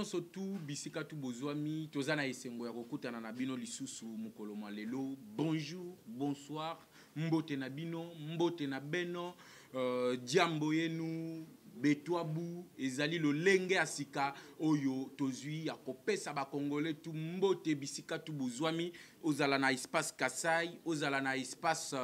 Surtout bisika tu bozwami tozana esengo ya kokutana na bino lisusu mukolo malelo. Bonjour, bonsoir, mbote na bino, mbote na beno, diambo yenu betwabu ezali lolenge asika oyo tozui ya kopesa ba congolais tu mbote bisika tu bozwami ozala na espace Kasai, ozala na espace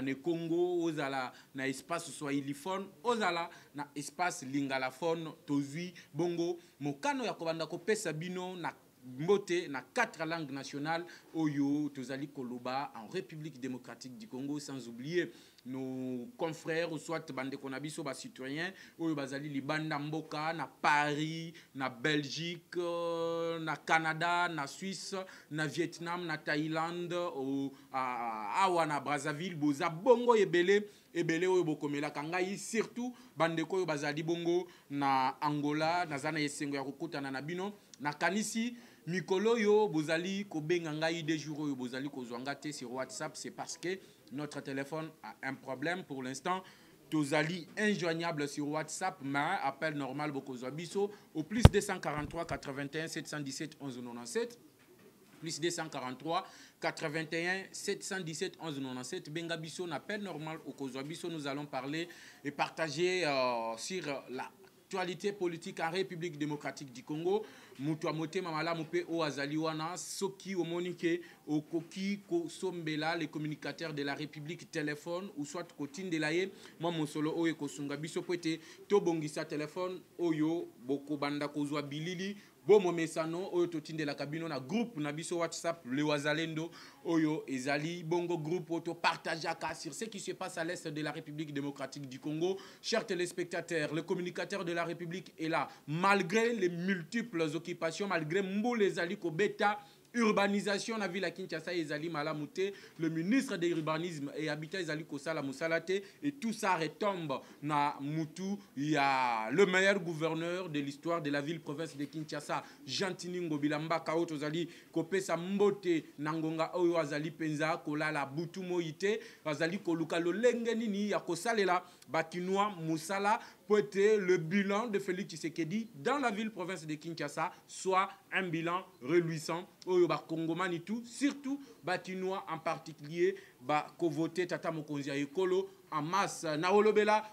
ne Congo, ozala na espace Swahiliphone, ozala na espace Lingalaphone tozui bongo mokano ya kobanda kopesa bino na mbote na 4 langues nationales oyo tozali koloba en République démocratique du Congo, sans oublier nos confrères ou soit bande konabiso ba citoyens oyo bazali libanda mboka na Paris, na Belgique, na Canada, na Suisse, na Vietnam, na Thaïlande, awa na Brazzaville boza bongo ebele oyo bokomela kangai, surtout bandeko oyo bazali bongo na Angola nazana esengo ya kokutana na bino na kanisi mikolo yo bozali kobenga ngai des jours oyo bozali kozwanga te sur WhatsApp, c'est parce que notre téléphone a un problème pour l'instant. Tozali injoignable sur WhatsApp, mais appel normal bokozwa biso au plus 243 81 717 11 97. Plus 243 81 717 11 97. Benga biso, appel normal au Kozwa biso. Nous allons parler et partager sur l'actualité politique en République démocratique du Congo. Mutu amote mamala mupe o azaliwana soki omonike okoki ko sombela les communicateurs de la République téléphone ou soit kotine de laye moi mon solo oyo ko sunga biso poete to bongisa téléphone oyo boko banda kozwa bilili bomo mesano oyo totinde la kabino na groupe na biso WhatsApp le wazalendo oyo ezali bongo groupe auto partageaka sur ce qui se passe à l'est de la République démocratique du Congo. Chers téléspectateurs, le communicateur de la République est là malgré les multiples occupations, malgré Mbo les ali ko beta urbanisation na ville à Kinshasa ezali malamute, le ministre de l'urbanisme et habitat ezali kosala musalate et tout ça retombe na mutu. Il y a le meilleur gouverneur de l'histoire de la ville province de Kinshasa, Jantiningo Bilamba Kao tozali kopesa mbote nangonga oyo azali penza kolala butu moite azali koluka lolenge nini ya kosalela bakinois musala peut le bilan de Félix Tshisekedi dans la ville province de Kinshasa soit un bilan reluisant oyo ba Congomani tout, surtout batinois en particulier ba kovote tata mokonzi ya ekolo en masse na olobela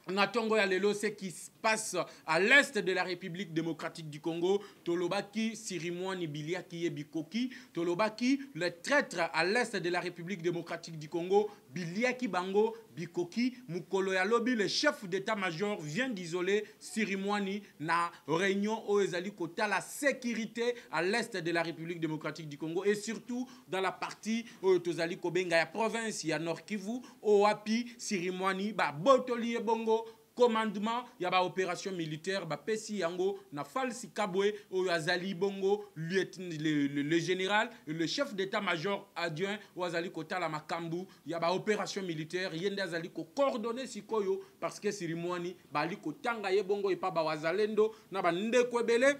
Natongo ya lelo, ce qui se passe à l'est de la République démocratique du Congo, Tolobaki, Sirimwani, Biliaki et Bikoki, Tolobaki, le traître à l'est de la République démocratique du Congo, Biliaki Bango, Bikoki, Mukolo ya Lobi, le chef d'état-major vient d'isoler Sirimwani na réunion Oezali Kota, la sécurité à l'est de la République démocratique du Congo et surtout dans la partie Tozali Kobenga ya province, ya Nord Kivu, Oapi, Sirimwani, ba Botoli et Bongo. Commandement, il y a opération militaire, Pesi Yango, na Falsi Kabwe, Oyazali Bongo, le général, le chef d'état-major adjoint, Oyazali Kotala Makambu, il y a opération militaire, Yende Azali ko coordonné Sikoyo, parce que Sirimwani, Bali Kotanga Bongo et pas Bawazalendo, Nabande Kwebele.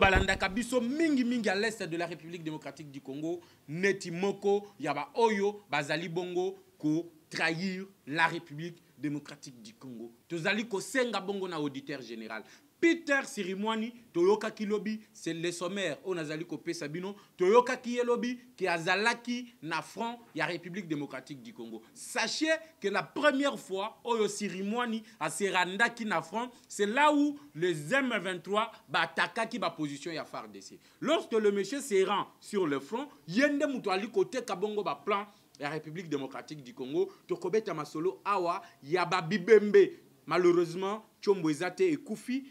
Balandaka biso mingi à l'est de la République démocratique du Congo, Neti Moko, Yaba Oyo, Bazali Bongo, ko trahir la République démocratique du Congo. Tozali ko senga bongo na auditeur général. Peter Sirimwani, Toyoka Kilobi, c'est le sommaire. On a zali ko pesa bino, Toyoka Kilobi, qui a zalaki na front ya République démocratique du Congo. Sachez que la première fois, Oyo Sirimwani a seranda ki na front, c'est là où les M23 bataka ki ba position ya FARDC. Lorsque le monsieur se rend sur le front, yende mutuali kote kabongo ba plan la République démocratique du Congo, Tokobeta Masolo, Awa, Yaba Bibembe, malheureusement, Tchombwezate et Koufi,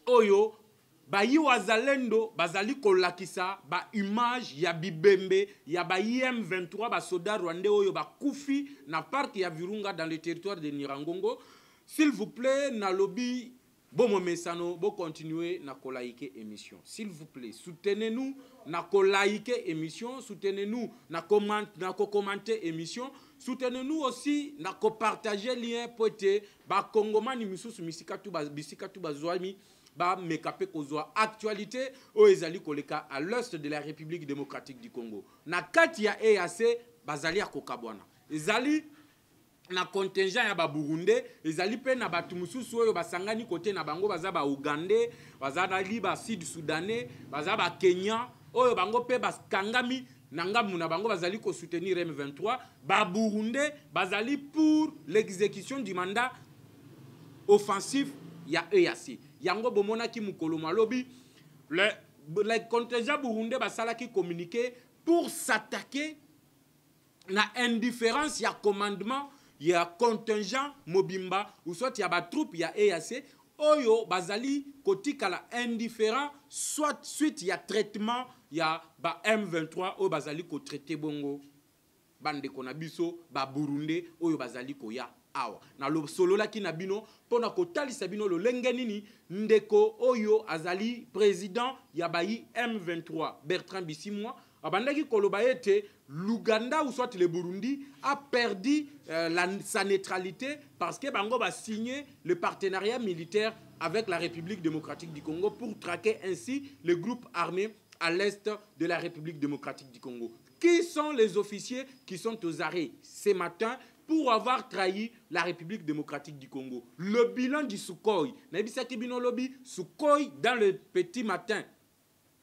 Oyo, ba Yiwazalendo, Bazali Kolakisa, ba image, ya Bibembe, Yaba IM23, ba soda Rwandais, Oyo, ba Koufi, na parc ya Virunga dans le territoire de Nirangongo. S'il vous plaît, na lobby, bon momesano, bon continuer na ko like émission. S'il vous plaît, soutenez-nous na ko like émission, soutenez-nous na ko commenter émission, soutenez-nous aussi na ko partager lien pour être ba kongomani misusu bisikatu bazwami ba mekape kozwa actualité o ezali koleka à l'est de la République démocratique du Congo. Na kati ya EAC bazali ya kokabwana. Ezali na contingent ya ba Burundi, ezali pe na batu mususu oyo basangani kote na bango baza ba Ugandais, baza ba Sud Soudanais, baza ba Kenya, oyo bango pe baskangami nangamu na bango bazali ko soutenir M23, ba Burundi bazali pour l'exécution du mandat offensif ya EAC. Yango bomona ki mukolo malobi le contingent burundais basala ki communiqué pour s'attaquer na indifférence ya commandement ya contingent mobimba ou soit ya ba troupe ya EAC oyo bazali kotika la indifférent soit suite ya traitement ya ba M23 oyo bazali ko traiter bongo bande konabiso ba burundais oyo bazali ko ya awa na lo solo la ki na bino pona ko talisa bino lo lengenini ndeko oyo azali président ya bayi M23 Bertrand Bisimwa abandaki koloba ete l'Ouganda ou soit le Burundi a perdu sa neutralité parce que bango va signer le partenariat militaire avec la République démocratique du Congo pour traquer ainsi les groupes armés à l'est de la République démocratique du Congo. Qui sont les officiers qui sont aux arrêts ce matin pour avoir trahi la République démocratique du Congo? Le bilan du Sukhoi, Nabisaki Bino Lobby, Sukhoi dans le petit matin,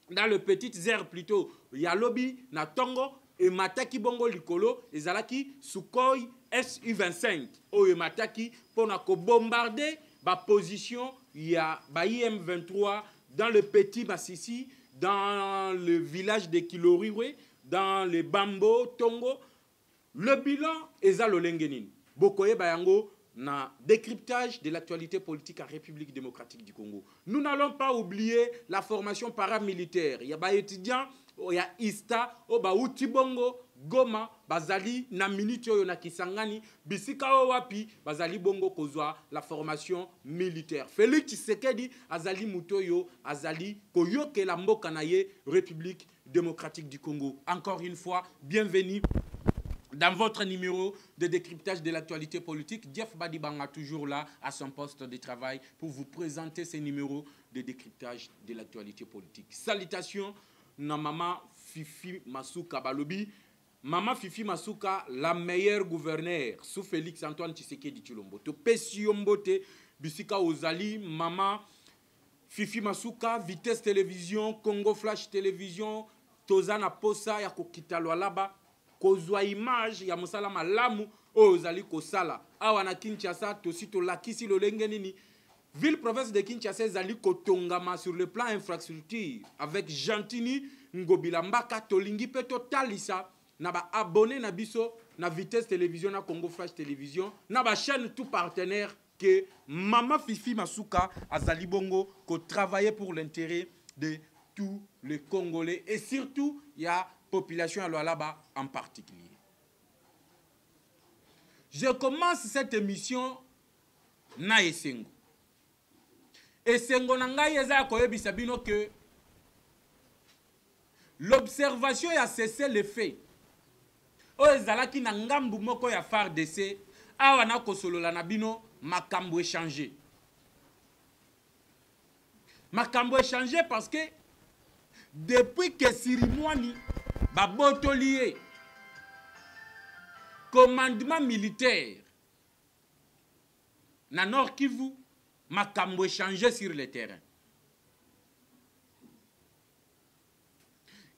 dans le petit air plutôt, il y a lobby na Tongo et Mataki Bongo Likolo et Zalaki Sukhoi Su-25. Oh et Mataki pour bombarder la position, il y a M23 dans le petit Massissi, dans le village de Kiloriwe, dans le Bambo, Tongo. Le bilan est à l'Olengenin. Bokoye Bayango na décryptage de l'actualité politique en République démocratique du Congo. Nous n'allons pas oublier la formation paramilitaire. Il y a des étudiants, il y a ISTA, il y a Goma, Bazali, na minute yo na Kisangani, Bisika Wapi, Bazali Bongo Kozwa, la formation militaire. Félix Tshisekedi, Azali Mutoyo, Azali Koyoke Lamboka Naye, République démocratique du Congo. Encore une fois, bienvenue dans votre numéro de décryptage de l'actualité politique. Jeff Badibanga toujours là à son poste de travail pour vous présenter ces numéros de décryptage de l'actualité politique. Salutations, na maman Fifi Masuka Balobi. Maman Fifi Masuka, la meilleure gouverneure sous Félix Antoine Tshisekedi Tshilombo. To Pesiombote, Bisika Ozali, maman Fifi Masuka, Vitesse Télévision, Congo Flash Télévision, Tozana Posa, Yakokita Lwalaba, Kozwa image, ya Mosala Malamu, Ozali Kosala. Awa na Kinshasa, Tosito Lakisi Lolengenini. Ville province de Kinshasa, Zali Kotongama sur le plan infrastructure, avec Gentini, Ngobila Mbaka, Tolingi Peto Talisa. Naba abonné na biso na Vitesse Télévision na Congo Flash Télévision naba chaîne tout partenaire que Maman Fifi Masuka azali bongo ko travailler pour l'intérêt de tous les Congolais et surtout il y a population à Lualaba en particulier. Je commence cette émission na Esengo. Esengo nangai eza koyebisa bino que l'observation a cessé les faits. Ezalaki na ngambu moko ya FARDC awa na kosolola na bino makambo échangé. Makambo échangé parce que depuis que Sirimwani babotolié commandement militaire na Nord Kivu, makambo échangé sur le terrain.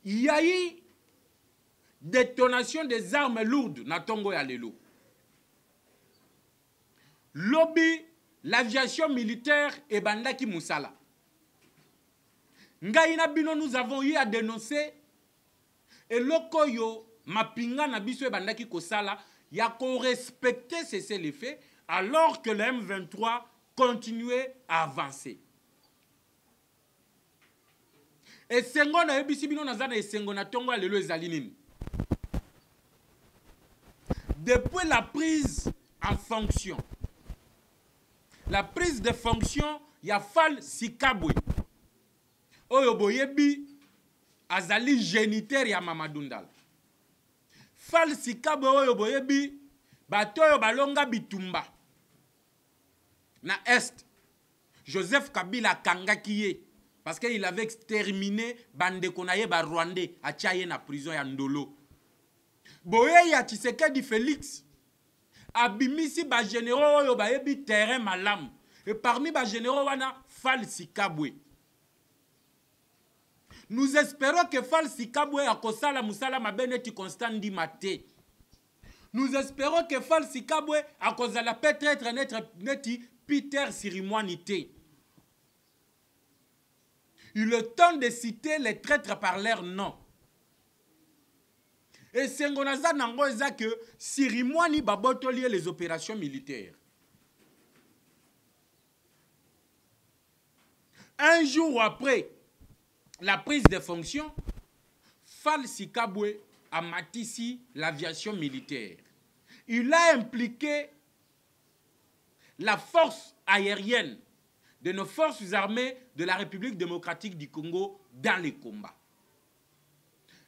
Il y a eu détonation des armes lourdes na Tongo ya lelo. Lobby, l'aviation militaire et bandaki musala. Ngaina bino nous avons eu à dénoncer et lokoyo mapinga na biso e bandaki kosala ya ko respecter ces faits alors que le M23 continuait à avancer. Et sengo na ebisi bino na zana esengo na Tongo ya lelo ezali nini? Depuis la prise en fonction, la prise de fonction ya Fall Sikabwe. Oyo boyebi azali géniteur ya Mamadou Ndala. Fall Sikabwe oyo boyebi bato oyo balonga bitumba na Est. Joseph Kabila kangaki ye parce qu'il avait exterminé bandeko na ye ba Rwandais atia ye na prison ya Ndolo. Boye ya Tshisekedi Félix abimisi ba généraux oyo bayebi terrain malamu. Et parmi ba généraux wana Fall Sikabwe. Nous espérons que Fall Sikabwe akosala musala mabeneti Constant Ndimate. Nous espérons que Fall Sikabwe akozala peut-être neti Peter Sirimwanite. Il est le temps de citer les traîtres par leur nom. Et c'est que Sirimwani babotoli les opérations militaires. Un jour après la prise de fonction, Fall Sikabwe a matissé l'aviation militaire. Il a impliqué la force aérienne de nos forces armées de la République démocratique du Congo dans les combats.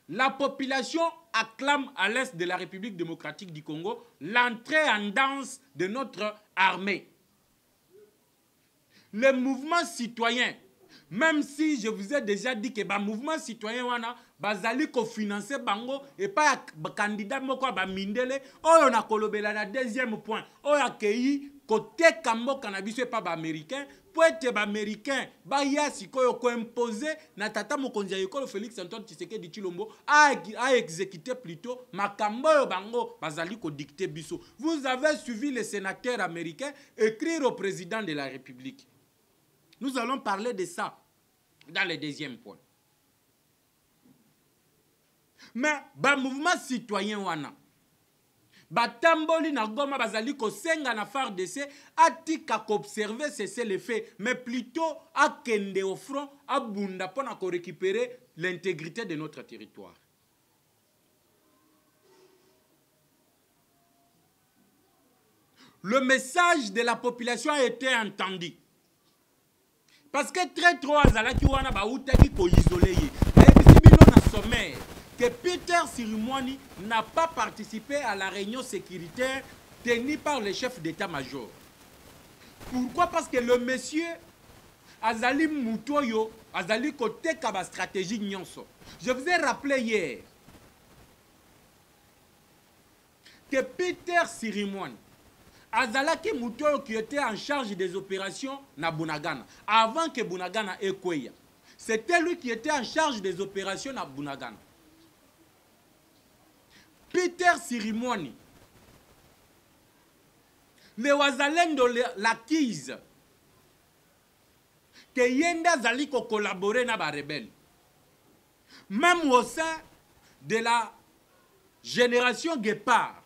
La population acclame à l'est de la République démocratique du Congo l'entrée en danse de notre armée. Le mouvement citoyen, même si je vous ai déjà dit que le mouvement citoyen wana bazali ko financer bango et pas candidat moko ba mindele oyo na kolobela na deuxième point oyo akei côté kambo cannabis pas ba américain pour être ba américain ba ya sikoyo ko imposer na tata mokonzi ya ekolo Félix Antoine Tshisekedi Tshilombo a exécuter plutôt makambo yo bango bazali ko dicter biso. Vous avez suivi les sénateurs américains écrire au président de la République. Nous allons parler de ça dans le deuxième point. Mais le mouvement citoyen wana batamboli na Goma bazali ko senga na FARDC atika ko observer cesser les faits, mais plutôt à kende au front à bunda pour récupérer l'intégrité de notre territoire. Le message de la population a été entendu. Parce que très trop azalaki wana ba utaki ko isoler ye. Et bino na sommaire que Peter Sirimwani n'a pas participé à la réunion sécuritaire tenue par le chef d'état-major. Pourquoi? Parce que le monsieur azali mutoyo azali côté kaba stratégie nyonso. Je vous ai rappelé hier que Peter Sirimwani azalaki mutoyo qui était en charge des opérations na Bunagana avant que Bunagana ekweya. C'était lui qui était en charge des opérations na Bunagana. Peter Sirimwani, le wazalendo l'acquise que yenda zali ko collaborer na ba rebelle. Même au sein de la génération Guépard,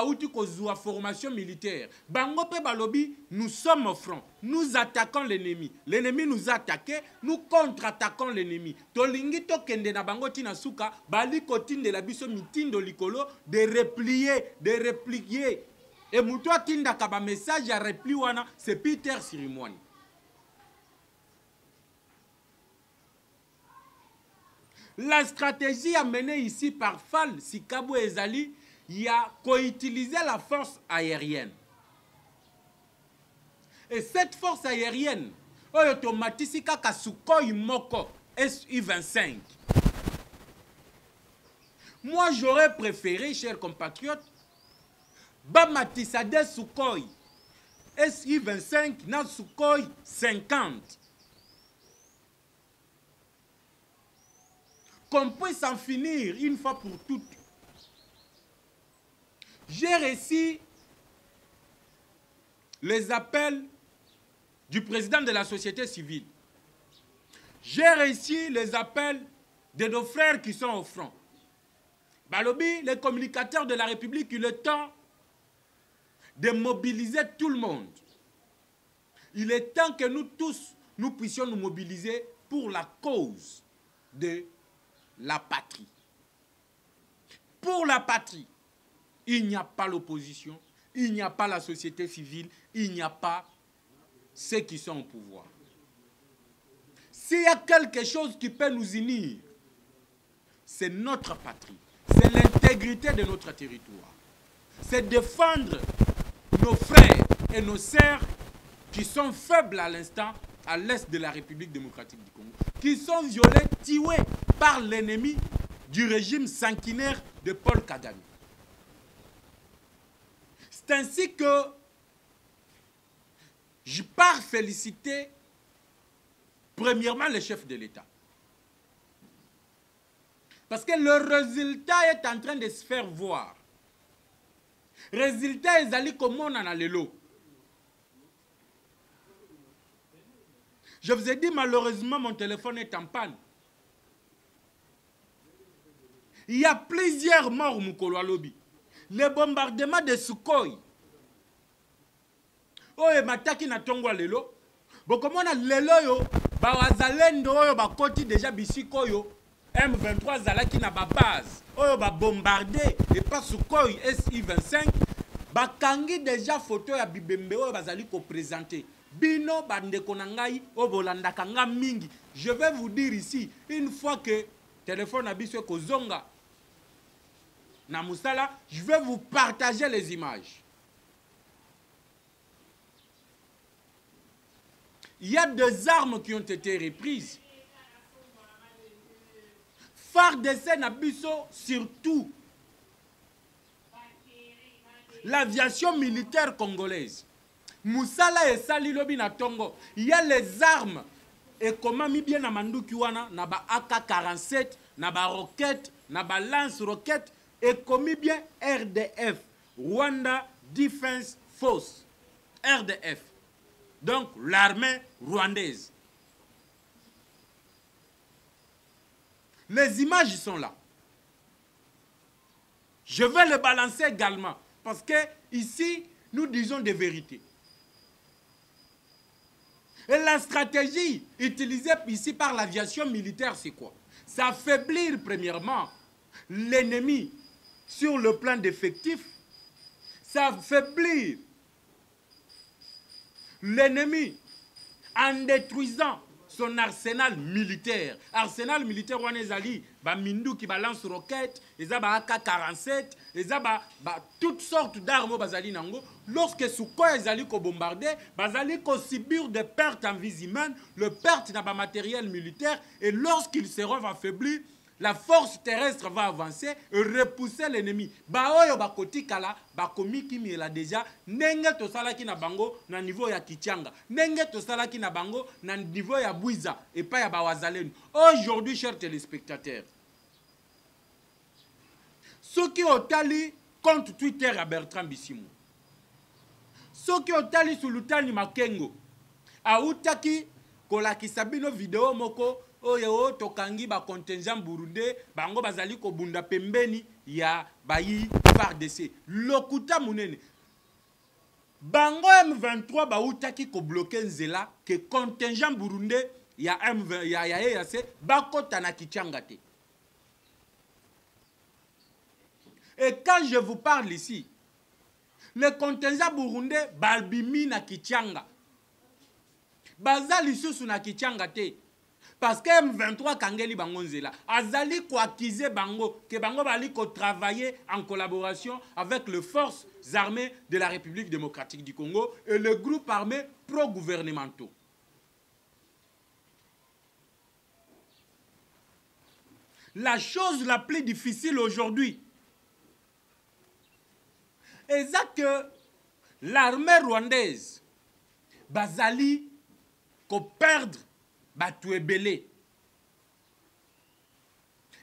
Outi kozua formation militaire. Bango pe balobi, nous sommes au front. Nous attaquons l'ennemi. L'ennemi nous a attaqué, nous contre-attaquons l'ennemi. Tolingi to kende na bango tina suka, bali kotine de la biso mitindo likolo, de réplier. Et moutoua tinda kaba message à repli wana, c'est Peter Sirimwani. La stratégie amenée ici par Fall Sikabwe Ezali, il a co-utilisé la force aérienne. Et cette force aérienne, automatisika Sukhoi Moko Su-25. Moi, j'aurais préféré, chers compatriotes, Bamatisade Sukhoi Su-25 na Sukhoi 50. Qu'on puisse en finir une fois pour toutes. J'ai reçu les appels du président de la société civile. J'ai reçu les appels de nos frères qui sont au front. Balobi, les communicateurs de la République, il est temps de mobiliser tout le monde. Il est temps que nous tous, nous puissions nous mobiliser pour la cause de la patrie. Pour la patrie. Il n'y a pas l'opposition, il n'y a pas la société civile, il n'y a pas ceux qui sont au pouvoir. S'il y a quelque chose qui peut nous unir, c'est notre patrie, c'est l'intégrité de notre territoire. C'est défendre nos frères et nos sœurs qui sont faibles à l'instant à l'est de la République démocratique du Congo, qui sont violés, tués par l'ennemi du régime sanguinaire de Paul Kagame. C'est ainsi que je pars féliciter premièrement le chef de l'État. Parce que le résultat est en train de se faire voir. Résultat est allé comme on en a le lot. Je vous ai dit, malheureusement, mon téléphone est en panne. Il y a plusieurs morts, Mukolo Alobi. Le bombardement de Sukhoi. Oh, et mataki na tongwa lelo. Bon, comme on a lelo yo, ba wazalendo yo, ba koti déjà bisiko yo. M23 zalaki na ba base. Oh, ba bombardé. Et pas Sukhoi SI-25. Ba kangi déjà photo ya bibembe yo, bazali ko présenter. Bino bandeko na ngai obolandaka nga mingi. Je vais vous dire ici, une fois que téléphone a biso kozonga na musala, je vais vous partager les images. Il y a des armes qui ont été reprises. FARDC na biso surtout l'aviation militaire congolaise. Moussala et Sali Lobi na Tongo. Il y a les armes. Et comment mi bien na manduki wana na ba AK-47, na ba roquette, na ba lance-roquette. Et comme bien RDF. Rwanda Defense Force. RDF. Donc l'armée rwandaise. Les images sont là. Je vais les balancer également. Parce que ici, nous disons des vérités. Et la stratégie utilisée ici par l'aviation militaire, c'est quoi? C'est affaiblir premièrement l'ennemi sur le plan d'effectifs. C'est affaiblir l'ennemi en détruisant son arsenal militaire. Arsenal militaire, on est allé, ba mindu qui balance roquettes, ils ont AK-47, ils ont toutes sortes d'armes bazali nango. Lorsque Sukhoi est allé bombarder, bazali ko subir des pertes en vie humaine, le perte dans le matériel militaire, et lorsqu'ils seront affaiblis, la force terrestre va avancer et repousser l'ennemi. Baoyo bakoti kala, bakomi kimi ela déjà, nenge to salaki na bango na niveau ya Kichanga, nenge to salaki na bango na niveau ya Bwiza et pas ya Bawazalenu. Aujourd'hui, chers téléspectateurs, ceux qui ont tali compte Twitter à Bertrand Bisimou, ceux qui ont tali sur Lutani Makengo, a utaki kolakisa bino vidéo moko. Oyo tokangi ba contingent burundais bango bazali ko bunda pembeni ya bayi FARDC lokuta munene bango M23 ba utaki ko bloquer nzela que contingent burundais ya M20 ya EAC bakota na Kichanga te. Et quand je vous parle ici, le contingent burundais balbimi na Kichanga bazali susu na Kichanga te. Parce que M23 kangeli bango nzela azali ko accuser bango que bango bali ko travailler en collaboration avec les forces armées de la République démocratique du Congo et le groupe armé pro-gouvernementaux. La chose la plus difficile aujourd'hui est que l'armée rwandaise bazali ko perdre Batouébélé.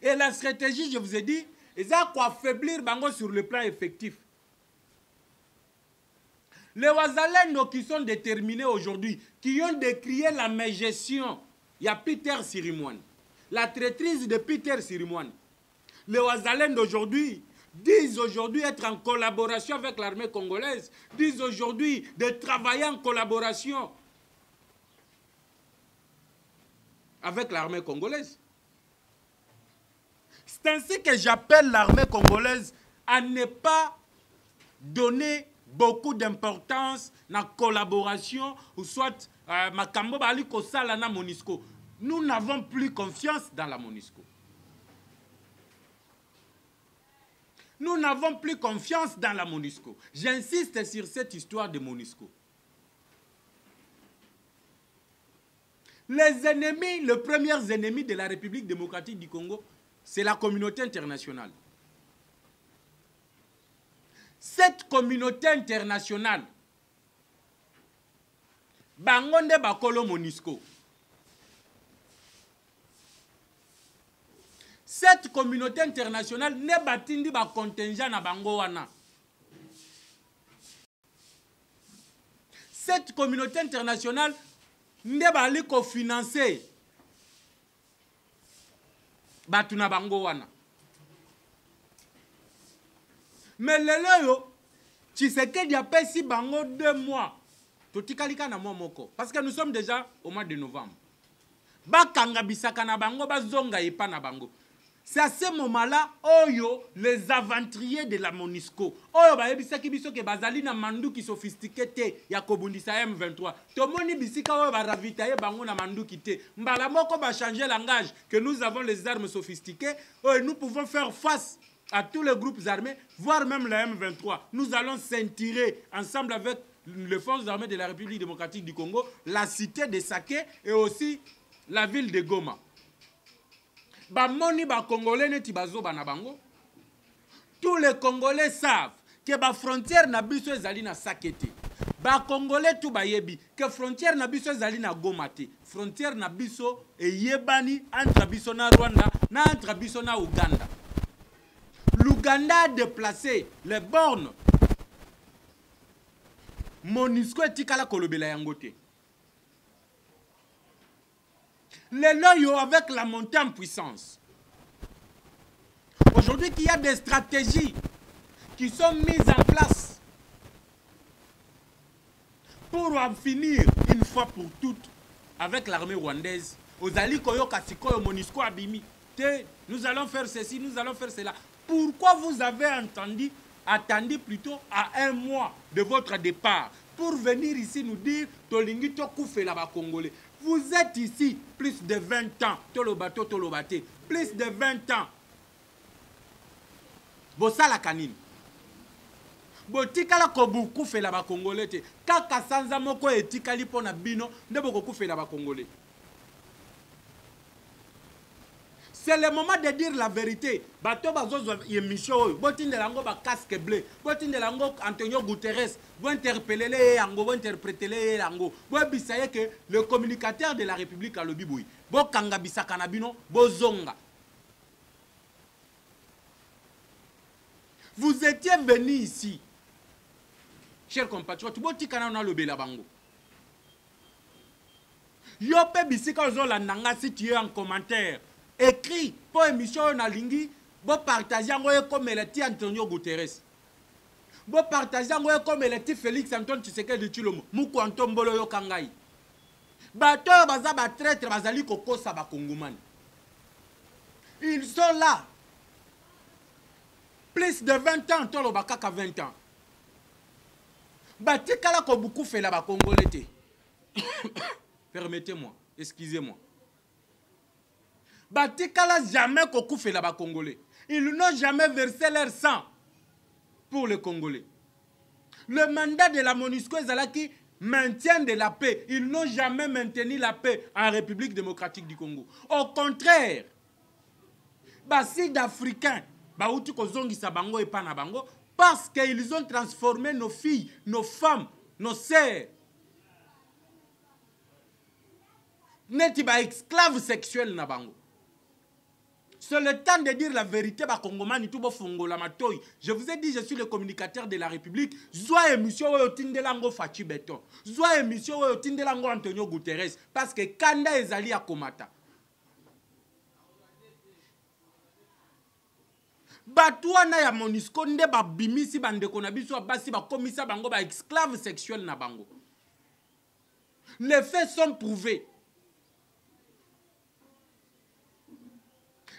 Et la stratégie, je vous ai dit, ils ont quoi affaiblir Bango sur le plan effectif. Les Wazalendo qui sont déterminés aujourd'hui, qui ont décrié la mégestion, il y a Peter Sirimouane, la traîtrise de Peter Sirimouane. Les Wazalendo aujourd'hui disent aujourd'hui être en collaboration avec l'armée congolaise, disent aujourd'hui de travailler en collaboration avec l'armée congolaise. C'est ainsi que j'appelle l'armée congolaise à ne pas donner beaucoup d'importance à la collaboration ou soit Makambo Bali Kosala na Monisco. Nous n'avons plus confiance dans la MONUSCO. Nous n'avons plus confiance dans la MONUSCO. J'insiste sur cette histoire de MONUSCO. Les ennemis, les premiers ennemis de la République démocratique du Congo, c'est la communauté internationale. Cette communauté internationale, bangonde bakolo MONUSCO. Cette communauté internationale ne batindi ba contingent na bango wana. Cette communauté internationale ne bali ko financer batu na bango wana. Mais lelo yo Tshisekedi a pesi bango 2 mois. Totikalika na mois moko parce que nous sommes déjà au mois de novembre. Bakanga bisaka na bango bazonga epa na bango. C'est à ce moment-là, oyo, les aventuriers de la MONUSCO, oyo ba ebisaki biso ke bazali na manduki sophistiqué te ya kobundisa M23. Tomoni bisika oyo ba ravitailler bango na manduki te. Mbala moko ba changer langage que nous avons les armes sophistiquées, oyo nous pouvons faire face à tous les groupes armés, voire même la M23. Nous allons s'intirer ensemble avec les forces armées de la République démocratique du Congo, la cité de Saké et aussi la ville de Goma. Bamoni ba Congolais neti bazoba na bango. Tous les Congolais savent que ba frontière na biso ezali na Sakete. Ba Congolais tout ba yebi que frontière na biso ezali na Goma te. Frontière na biso eyebani entre biso na Rwanda na entre biso na Uganda. L'Ouganda a déplacé les bornes. MONUSCO etikala kolobela yango te. Les loyaux avec la montée en puissance. Aujourd'hui, qu'il y a des stratégies qui sont mises en place pour en finir une fois pour toutes avec l'armée rwandaise. Aux alliés Koyoka Sikoyo MONUSCO Abimi. Nous allons faire ceci, nous allons faire cela. Pourquoi vous avez attendu plutôt à 1 mois de votre départ pour venir ici nous dire Tolingi Tokoufé là-bas Congolais? Vous êtes ici plus de 20 ans. Tolobato, tolobate. Plus de 20 ans. Bosala kanine. Botikala kobuku fe la ba Congolais te. Kaka sanza moko etikali pona bino ne bokoku fe la ba Congolais. C'est le moment de dire la vérité. Bato bazozo yemisho, botinde lango ba casque bleu, botinde lango Antonio Guterres, vous interpeller les yango, vous interpréter les yango. Vous bisaye que le communicateur de la République a le biboui. Bo kanga bisaka na bino, bozonga. Vous étiez venu ici, chers compatriotes, botikana na lobe la bango. Yope bisika ozo la nanga si tu es en commentaire. Écrit pour émission na lingi, bo partager ngo comme le ti Antonio Guterres. Bo partager ngo comme le ti Félix Antoine Tshisekedi Tshilombo, muko Antombolo yo kangai. Bato baza ba traître bazali kokosa ba kongomani. Ils sont là. Plus de 20 ans, tolo bakaka 20 ans. Batikala ko beaucoup fait là ba congolais te. Permettez-moi, excusez-moi. Batikala jamais koku fait là-bas Congolais. Ils n'ont jamais versé leur sang pour les Congolais. Le mandat de la MONUSCO est qui maintient de la paix. Ils n'ont jamais maintenu la paix en République démocratique du Congo. Au contraire, basi d'Africains, baouti kozongi sabango et panabango, parce qu'ils ont transformé nos filles, nos femmes, nos sœurs, neti ba esclaves sexuels na bango. C'est le temps de dire la vérité. Je vous ai dit, je suis le communicateur de la République. Soit émission où Tindelango Fachi Beton. Soit émission où Tindelango Antonio Guterres. Parce que Kanda ezali à Komata. Batouana ya MONUSCO nde ba bimisi bandeko na biso basi ba komisa bango ba esclave sexuel na bango. Les faits sont prouvés.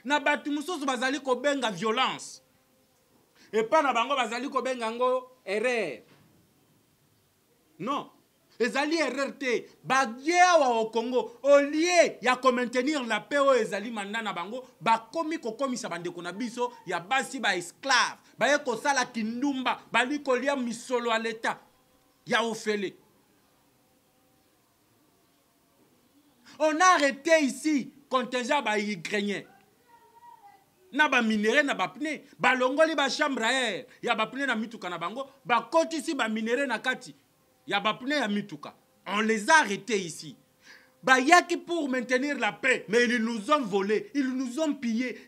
Na batu mususu bazali ko benga violence. Et pas na bango bazali ko benga ngo erreur. Non. ezali RRT bagyewa au Congo au lieu ya ko maintenir la paix o ezali manda na bango bakomi kokomisa bandeko na biso ya basi ba esclave baye kosala kindumba bali kolia misolo à l'état ya ofele. On a arrêté ici contingent ba ukrainien na ba minéré na ba pne balongoli ba chambre à air ya ba pne na mituka na bango ba kotisi ba minéré na kati ya ba pne ya mituka. On les a arrêtés ici. Bayaki pour maintenir la paix, mais ils nous ont volé, ils nous ont pillé,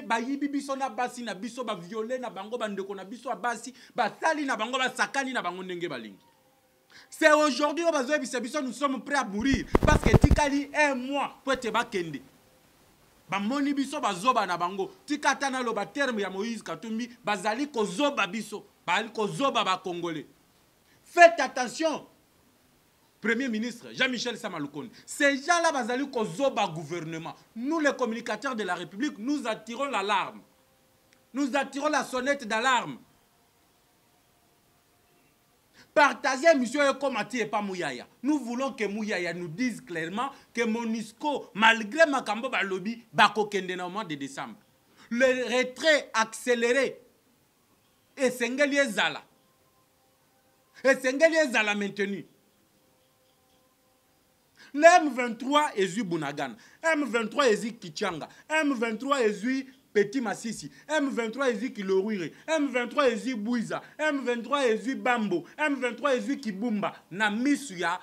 bayibi biso na basi na biso ba violé na bango bandeko na biso basi ba sali na bango ba sakani na bango ndenge balingi. C'est aujourd'hui au bazo biso nous sommes prêts à mourir parce que tikali un mois pour te bakende. Ba moni biso bazoba na bango tikata na lo ba terme ya Moïse Katumbi bazali kozoba biso, bali kozoba ba congolais. Faites attention. Premier ministre Jean-Michel Samaloukonde, ces gens-là bazali kozoba gouvernement. Nous les communicateurs de la République, nous attirons l'alarme. Nous attirons la sonnette d'alarme. Partagez monsieur Ekomati et pas Mouyaya. Nous voulons que Mouyaya nous dise clairement que MONUSCO, malgré Makambo Balobi, bako kende na au mois de décembre. Le retrait accéléré et Sengeli Zala. Et Sengeli Zala maintenu. Le M23 est eu Bunagan, M23 est eu Kichanga, M23 est eu Petit Massissi, M23 est eu Kilorure, M23 est eu Bouiza, M23 est eu Bambo, M23 est eu Kibumba, na misuya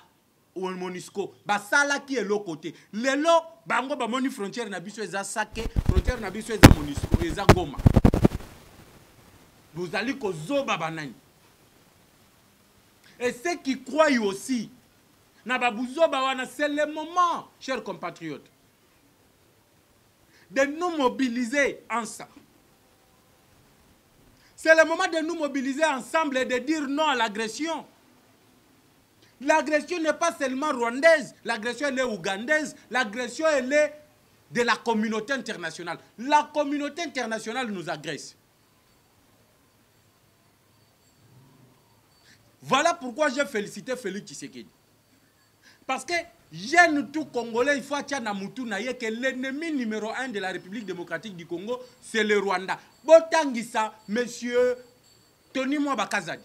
ou MONUSCO. Basala qui est l'autre côté. Lelo, bango ba moni frontière na biso eza sake, frontière na biso eza MONUSCO, eza Goma. Vous allez kozoba banani. Et ceux qui croient aussi, c'est le moment, chers compatriotes, de nous mobiliser ensemble. C'est le moment de nous mobiliser ensemble et de dire non à l'agression. L'agression n'est pas seulement rwandaise, l'agression elle est ougandaise, l'agression elle est de la communauté internationale. La communauté internationale nous agresse. Voilà pourquoi j'ai félicité Félix Tshisekedi. Parce que jeune tout Congolais, il faut que l'ennemi numéro 1 de la République démocratique du Congo, c'est le Rwanda. Botangisa, monsieur Tony Mwabakazadi.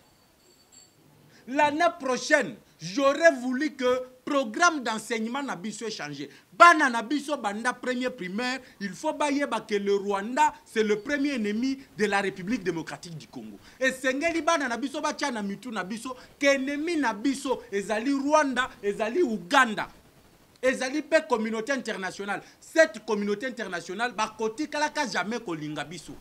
L'année prochaine, j'aurais voulu que le programme d'enseignement n'abisse changé. Bana nabiso banda premier primaire, il faut que le Rwanda, c'est le premier ennemi de la République démocratique du Congo. Et sengeli bana nabiso bacha na mitu nabiso, que ennemi nabiso ezali Rwanda, ezali Uganda. Ezali pe communauté internationale. Cette communauté internationale ba koti kalaka jamais kolinga biso.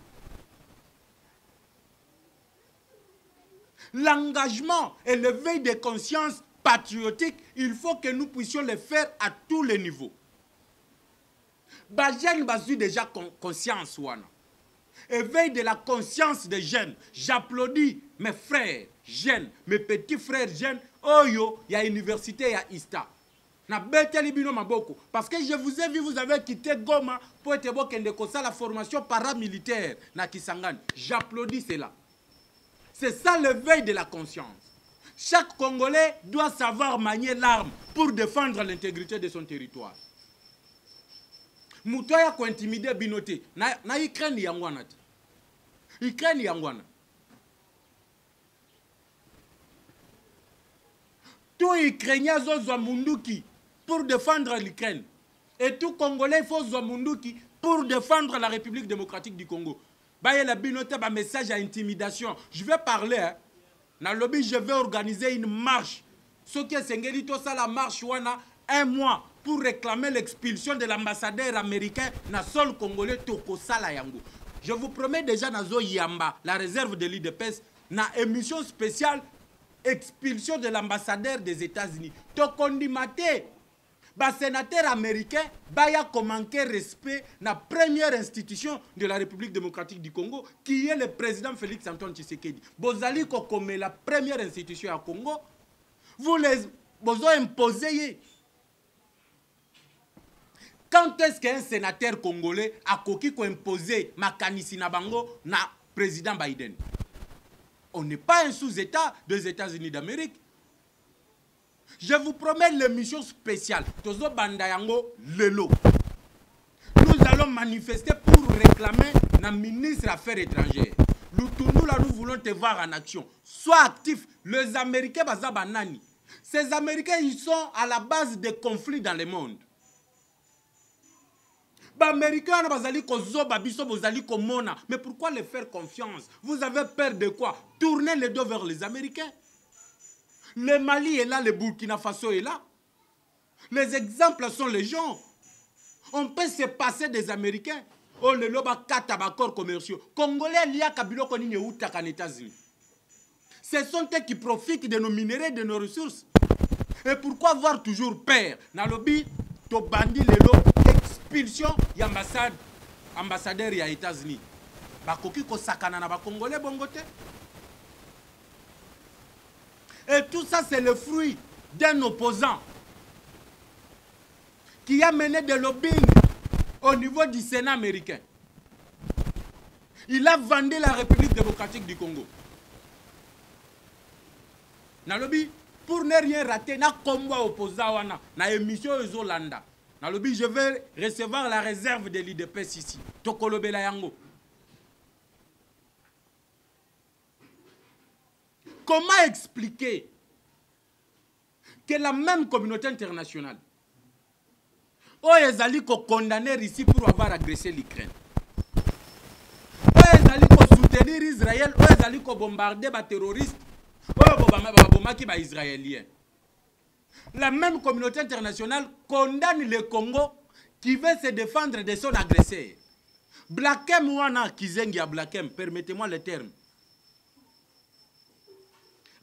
L'engagement et l'éveil de conscience patriotique, il faut que nous puissions le faire à tous les niveaux. Bajen basu déjà conscience wana. Éveil de la conscience des jeunes. J'applaudis mes frères jeunes, mes petits frères jeunes. Oyo, il y a université, il y a ISTA. Na beteli bino maboko. Parce que je vous ai vu, vous avez quitté Goma pour être la formation paramilitaire na Kisangani. J'applaudis cela. C'est ça l'éveil de la conscience. Chaque Congolais doit savoir manier l'arme pour défendre l'intégrité de son territoire. Moutoya ko intimider binote. Na Ukraine yangwana. Ukraine yangwana. Tout Ukrainien zo munduki pour défendre l'Ukraine. Et tout Congolais faut zo munduki pour défendre la République démocratique du Congo. Baye la binote ba message à intimidation. Je vais parler hein. Dans le lobby, je vais organiser une marche. Ce qui est sengeli to ça la marche wana un mois pour réclamer l'expulsion de l'ambassadeur américain na sol congolais Toko Sala Yango. Je vous promets déjà nazo Yamba, la réserve de l'IDPS, na émission spéciale expulsion de l'ambassadeur des États-Unis. Tokondimate, ba sénateur américain baya manquer respect na première institution de la République démocratique du Congo qui est le président Félix Antoine Tshisekedi. Bozali ko comme la première institution à Congo, vous les bozo imposez. Quand est-ce qu'un sénateur congolais a koki ko imposer makanisi na bango na président Biden? On n'est pas un sous-État des États-Unis d'Amérique. Je vous promets l'émission spéciale. Tozo Bandayango Lelo. Nous allons manifester pour réclamer la ministre des Affaires étrangères. Nous là, nous voulons te voir en action. Sois actif. Les Américains, Bazabanani. Ces Américains, ils sont à la base des conflits dans le monde. Les Américains, mais pourquoi les faire confiance? Vous avez peur de quoi? Tournez les dos vers les Américains. Le Mali est là, le Burkina Faso est là. Les exemples sont les gens. On peut se passer des Américains. Oh, le loba kata bakor commerciaux. Congolais, il y a Kabilo Konine ou Takan États-Unis. Ce sont eux qui profitent de nos minéraux, de nos ressources. Et pourquoi avoir toujours peur? Dans le lobby, to bandi lelo, expulsion, y'ambassade, ambassadeur ya États-Unis. Bakoki ko sakana na ba Congolais bongote. Et tout ça, c'est le fruit d'un opposant qui a mené des lobbying au niveau du Sénat américain. Il a vendu la République démocratique du Congo. Nalobi, pour ne rien rater, na combat opposant wana, na émission Ezolanda. Nalobi, je vais recevoir la réserve de l'IDPS ici. Tokolobela yango. Comment expliquer que la même communauté internationale Oyezali ko condamner ici pour avoir agressé l'Ukraine, Oyezali ko soutenir Israël, Oyezali ko bombarder les terroristes, Oyezali ko israéliens. La même communauté internationale condamne le Congo qui veut se défendre de son agresseur. Blakem wana kizengi ya Blakem, permettez-moi le terme.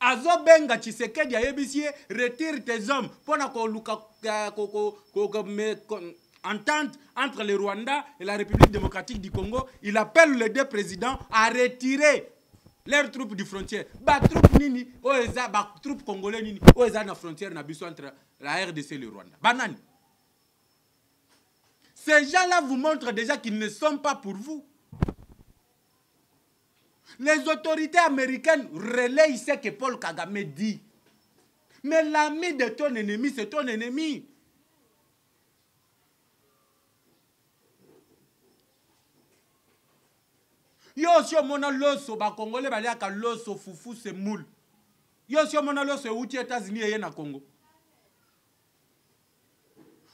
Azo benga Tshisekedi ya yebisie, retire tes hommes pour na entente entre le Rwanda et la République démocratique du Congo. Il appelle les deux présidents à retirer leurs troupes du frontière. Ba troupes nini, oeza ba troupes congolais nini, oeza na frontière na biso entre la RDC et le Rwanda. Banani. Ces gens-là vous montrent déjà qu'ils ne sont pas pour vous. Les autorités américaines relayent ce que Paul Kagame dit. Mais l'ami de ton ennemi, c'est ton ennemi. Yo si on a l'osso, ba Congolais ba liaka l'osso fufu se moule. Yo si on a l'osso outi États-Unis et na Congo.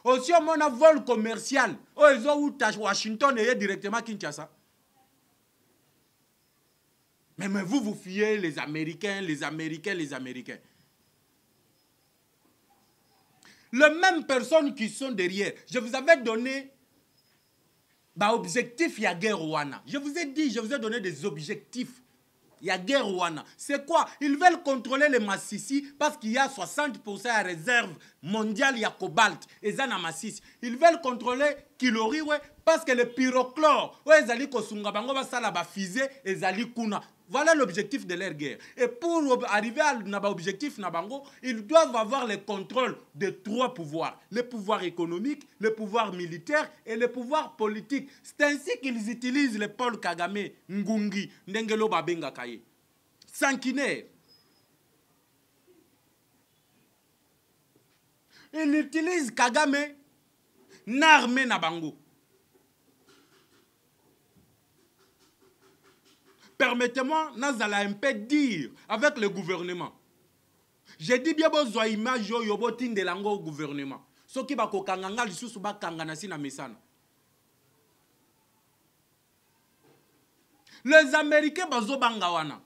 Aussi on a vol commercial. Oh ils ont outa Washington et directement Kinshasa. Mais vous, vous fiez les Américains, les Américains, les Américains. Les mêmes personnes qui sont derrière. Je vous avais donné objectif, il y a guerre Rwanda. Je vous ai dit, je vous ai donné des objectifs. Il y a guerre Rwanda. C'est quoi? Ils veulent contrôler les Massissi parce qu'il y a 60% de réserve mondiale, il y a cobalt. Et ça, na Massissi. Ils veulent contrôler Kilori, ouais, parce que le pyrochlore, ouais, ils allaient kosunga bango basala ba fusée, ils allaient kuna. Voilà l'objectif de leur guerre. Et pour arriver à l'objectif, ils doivent avoir le contrôle de trois pouvoirs. Le pouvoir économique, le pouvoir militaire et le pouvoir politique. C'est ainsi qu'ils utilisent le Paul Kagame, Ngungi, Ndengelo Babenga Kaye. Sanguinaire. Ils utilisent Kagame, n'armée Nabango. Permettez-moi, Nazala un peu dire avec le gouvernement. J'ai dit bien besoin image yo botin de lango au gouvernement. Ce qui va kokanganga lisusu ba kangana si na mesana. Les Américains bazo bangawana.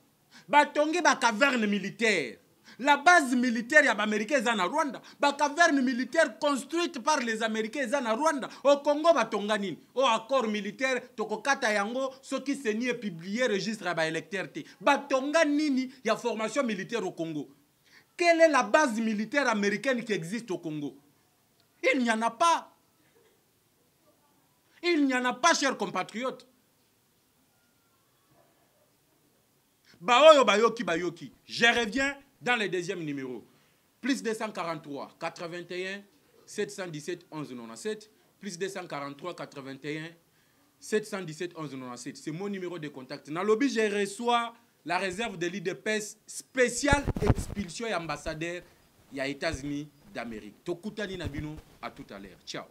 Batongi ba caverne militaire. La base militaire ya Américains est en Rwanda. La caverne militaire construite par les Américains est en Rwanda. Au Congo, batonganine. Au accord militaire, tokokata yango, ce qui s'est nié publié registre à électeur. Batonganini, il y a formation militaire au Congo. Quelle est la base militaire américaine qui existe au Congo? Il n'y en a pas. Il n'y en a pas, chers compatriotes. Baoyo bayoki bayoki. Je reviens dans le deuxième numéro. Plus 243 81 717 11 97. Plus 243 81 717 11 97. C'est mon numéro de contact. Dans le lobby, je reçois la réserve de l'IDPS spéciale expulsion et ambassadeur ya États-Unis d'Amérique. Tokutani na bino, à tout à l'heure. Ciao.